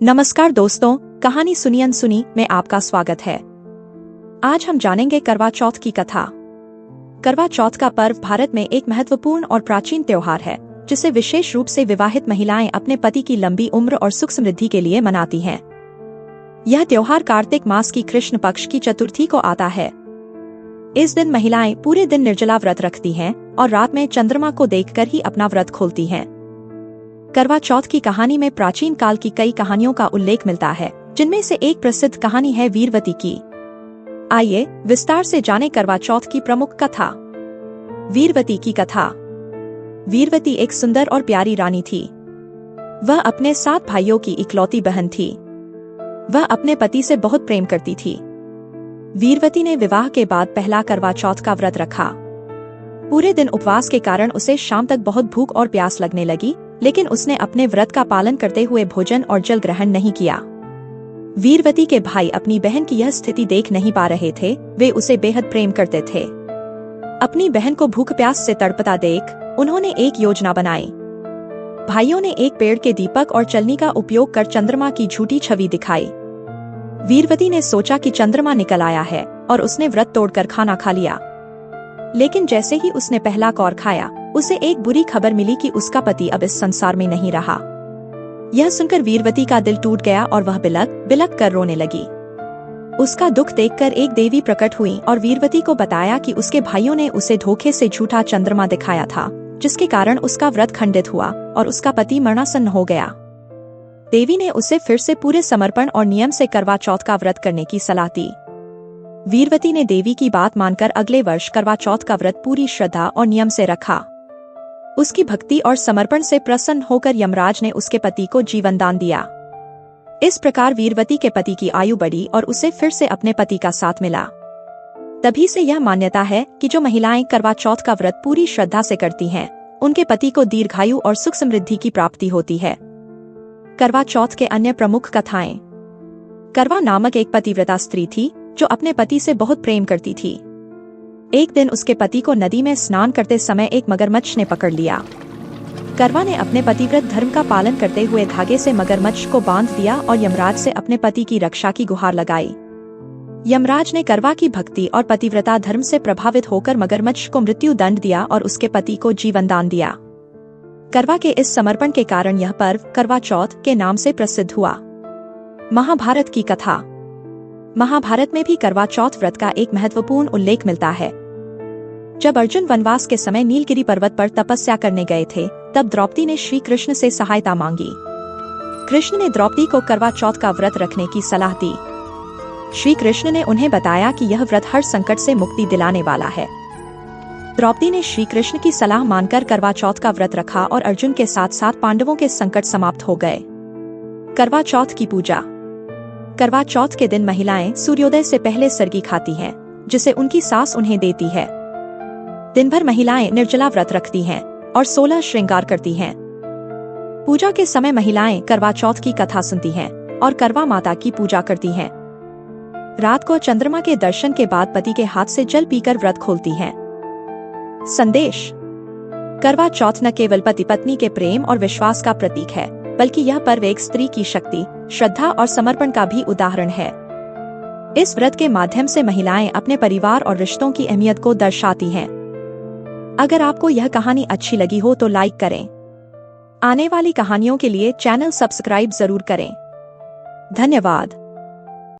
नमस्कार दोस्तों, कहानी सुनी अनसुनी में आपका स्वागत है। आज हम जानेंगे करवा चौथ की कथा। करवा चौथ का पर्व भारत में एक महत्वपूर्ण और प्राचीन त्योहार है, जिसे विशेष रूप से विवाहित महिलाएं अपने पति की लंबी उम्र और सुख समृद्धि के लिए मनाती हैं। यह त्योहार कार्तिक मास की कृष्ण पक्ष की चतुर्थी को आता है। इस दिन महिलाएं पूरे दिन निर्जला व्रत रखती हैं और रात में चंद्रमा को देखकर ही अपना व्रत खोलती हैं। करवा चौथ की कहानी में प्राचीन काल की कई कहानियों का उल्लेख मिलता है, जिनमें से एक प्रसिद्ध कहानी है वीरवती की। आइए विस्तार से जानें करवा चौथ की प्रमुख कथा। वीरवती की कथा। वीरवती एक सुंदर और प्यारी रानी थी। वह अपने 7 भाइयों की इकलौती बहन थी। वह अपने पति से बहुत प्रेम करती थी। वीरवती ने विवाह के बाद पहला करवा चौथ का व्रत रखा। पूरे दिन उपवास के कारण उसे शाम तक बहुत भूख और प्यास लगने लगी, लेकिन उसने अपने व्रत का पालन करते हुए भोजन और जल ग्रहण नहीं किया। वीरवती के भाई अपनी बहन की यह स्थिति देख नहीं पा रहे थे। वे उसे बेहद प्रेम करते थे। अपनी बहन को भूख प्यास से तड़पता देख उन्होंने एक योजना बनाई। भाइयों ने एक पेड़ के दीपक और चलनी का उपयोग कर चंद्रमा की झूठी छवि दिखाई। वीरवती ने सोचा कि चंद्रमा निकल आया है और उसने व्रत तोड़कर खाना खा लिया। लेकिन जैसे ही उसने पहला कौर खाया, उसे एक बुरी खबर मिली कि उसका पति अब इस संसार में नहीं रहा। यह सुनकर वीरवती का दिल टूट गया और वह बिलक बिलक कर रोने लगी। उसका दुख देखकर एक देवी प्रकट हुई और वीरवती को बताया कि उसके भाइयों ने उसे धोखे से झूठा चंद्रमा दिखाया था, जिसके कारण उसका व्रत खंडित हुआ और उसका पति मरणासन्न हो गया। देवी ने उसे फिर से पूरे समर्पण और नियम से करवा चौथ का व्रत करने की सलाह दी। वीरवती ने देवी की बात मानकर अगले वर्ष करवा चौथ का व्रत पूरी श्रद्धा और नियम से रखा। उसकी भक्ति और समर्पण से प्रसन्न होकर यमराज ने उसके पति को जीवन दान दिया। इस प्रकार वीरवती के पति की आयु बढ़ी और उसे फिर से अपने पति का साथ मिला। तभी से यह मान्यता है कि जो महिलाएं करवा चौथ का व्रत पूरी श्रद्धा से करती हैं, उनके पति को दीर्घायु और सुख समृद्धि की प्राप्ति होती है। करवा चौथ के अन्य प्रमुख कथाएं। करवा नामक एक पतिव्रता स्त्री थी जो अपने पति से बहुत प्रेम करती थी। एक दिन उसके पति को नदी में स्नान करते समय एक मगरमच्छ ने पकड़ लिया। करवा ने अपने पतिव्रत धर्म का पालन करते हुए धागे से मगरमच्छ को बांध दिया और यमराज से अपने पति की रक्षा की गुहार लगाई। यमराज ने करवा की भक्ति और पतिव्रता धर्म से प्रभावित होकर मगरमच्छ को मृत्यु दंड दिया और उसके पति को जीवन दान दिया। करवा के इस समर्पण के कारण यह पर्व करवा चौथ के नाम से प्रसिद्ध हुआ। महाभारत की कथा। महाभारत में भी करवा चौथ व्रत का एक महत्वपूर्ण उल्लेख मिलता है। जब अर्जुन वनवास के समय नीलगिरी पर्वत पर तपस्या करने गए थे, तब द्रौपदी ने श्री कृष्ण से सहायता मांगी। कृष्ण ने द्रौपदी को करवा चौथ का व्रत रखने की सलाह दी। श्री कृष्ण ने उन्हें बताया कि यह व्रत हर संकट से मुक्ति दिलाने वाला है। द्रौपदी ने श्री कृष्ण की सलाह मानकर करवा चौथ का व्रत रखा और अर्जुन के साथ साथ पांडवों के संकट समाप्त हो गए। करवा चौथ की पूजा। करवा चौथ के दिन महिलाएं सूर्योदय से पहले सरगी खाती हैं, जिसे उनकी सास उन्हें देती है। दिन भर महिलाएं निर्जला व्रत रखती हैं और 16 श्रृंगार करती हैं। पूजा के समय महिलाएं करवा चौथ की कथा सुनती हैं और करवा माता की पूजा करती हैं। रात को चंद्रमा के दर्शन के बाद पति के हाथ से जल पीकर व्रत खोलती हैं। संदेश। करवा चौथ न केवल पति पत्नी के प्रेम और विश्वास का प्रतीक है, बल्कि यह पर्व एक स्त्री की शक्ति, श्रद्धा और समर्पण का भी उदाहरण है। इस व्रत के माध्यम से महिलाएं अपने परिवार और रिश्तों की अहमियत को दर्शाती हैं। अगर आपको यह कहानी अच्छी लगी हो तो लाइक करें। आने वाली कहानियों के लिए चैनल सब्सक्राइब जरूर करें। धन्यवाद।